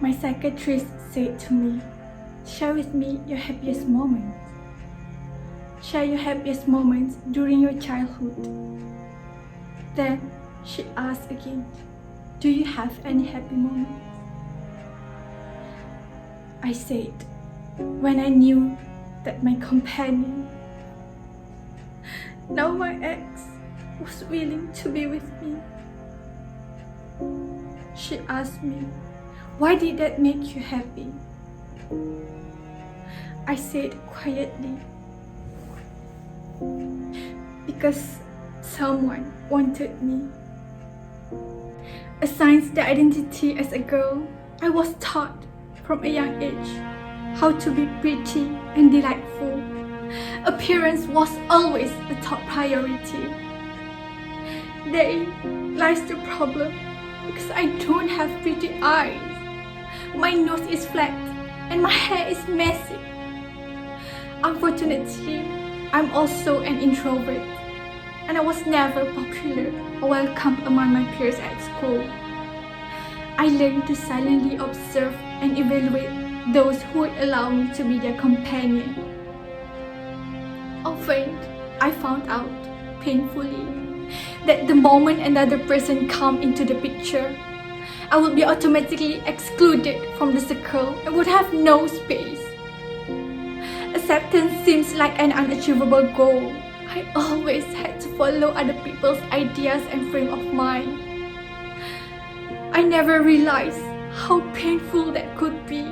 My psychiatrist said to me, share with me your happiest moments. Share your happiest moments during your childhood. Then she asked again, do you have any happy moments? I said, when I knew that my companion, now my ex, was willing to be with me. She asked me, why did that make you happy? I said quietly, because someone wanted me. Assigned the identity as a girl, I was taught from a young age how to be pretty and delightful. Appearance was always a top priority. There lies the problem, because I don't have pretty eyes. My nose is flat and my hair is messy. Unfortunately, I'm also an introvert, and I was never popular or welcome among my peers at school. I learned to silently observe and evaluate those who would allow me to be their companion. Often, I found out, painfully, that the moment another person come into the picture, I would be automatically excluded from the circle and would have no space. Acceptance seems like an unachievable goal. I always had to follow other people's ideas and frame of mind. I never realized how painful that could be,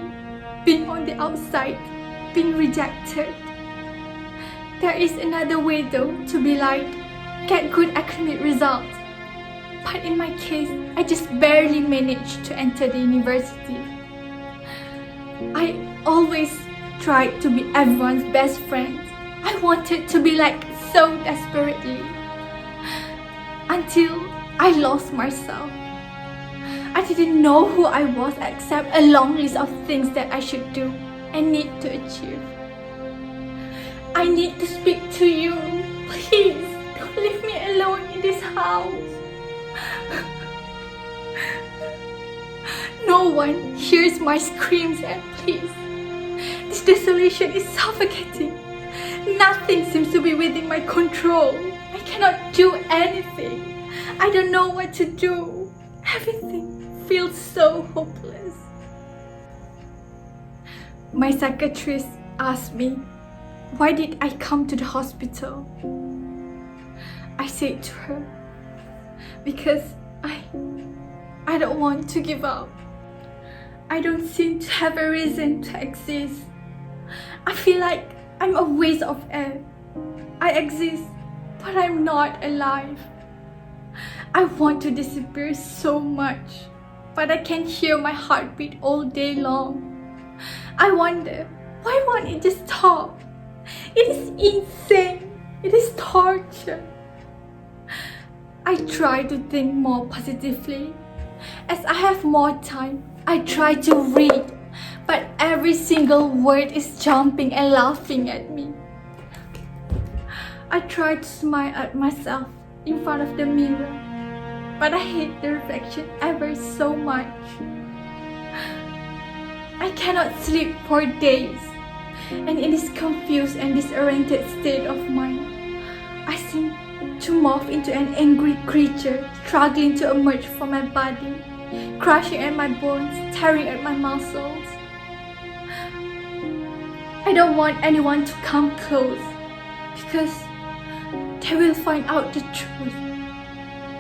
being on the outside, being rejected. There is another way though to be liked, get good academic results. But in my case, I just barely managed to enter the university. I always tried to be everyone's best friend. I wanted to be liked so desperately. Until I lost myself. I didn't know who I was except a long list of things that I should do and need to achieve. I need to speak to you. Please, don't leave me alone in this house. No one hears my screams and pleas. This desolation is suffocating. Nothing seems to be within my control. I cannot do anything. I don't know what to do. Everything feels so hopeless. My psychiatrist asked me, why did I come to the hospital? I said to her, because I don't want to give up. I don't seem to have a reason to exist. I feel like I'm a waste of air. I exist, but I'm not alive. I want to disappear so much, but I can hear my heartbeat all day long. I wonder, why won't it just stop? It is insane. It is torture. I try to think more positively. As I have more time, I try to read, but every single word is jumping and laughing at me. I try to smile at myself in front of the mirror, but I hate the reflection ever so much. I cannot sleep for days, and in this confused and disoriented state of mind, I seem to morph into an angry creature struggling to emerge from my body, crushing at my bones, tearing at my muscles. I don't want anyone to come close, because they will find out the truth,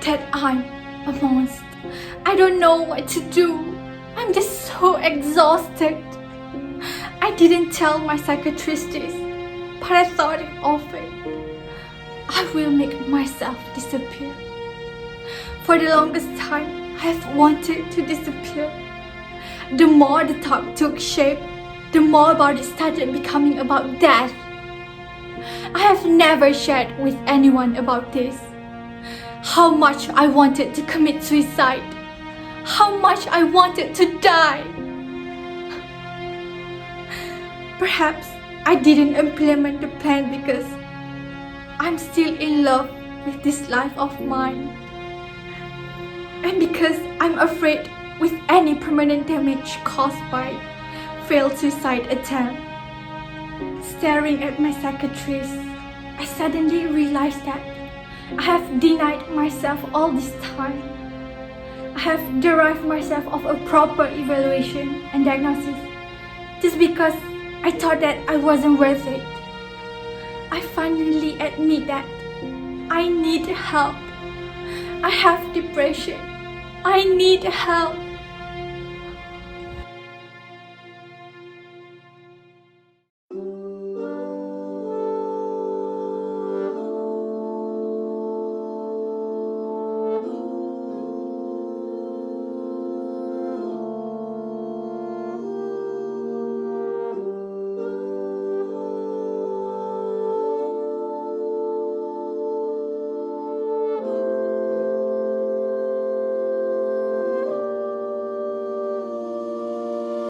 that I'm a monster. I don't know what to do. I'm just so exhausted. I didn't tell my psychiatrist this, but I thought it often. I will make myself disappear. For the longest time, I have wanted to disappear. The more the thought took shape, the more about it started becoming about death. I have never shared with anyone about this. How much I wanted to commit suicide. How much I wanted to die. Perhaps I didn't implement the plan because I'm still in love with this life of mine. And because I'm afraid with any permanent damage caused by failed suicide attempt. Staring at my cicatrice, I suddenly realized that I have denied myself all this time. I have derived myself of a proper evaluation and diagnosis just because I thought that I wasn't worth it. I finally admit that I need help. I have depression. I need help.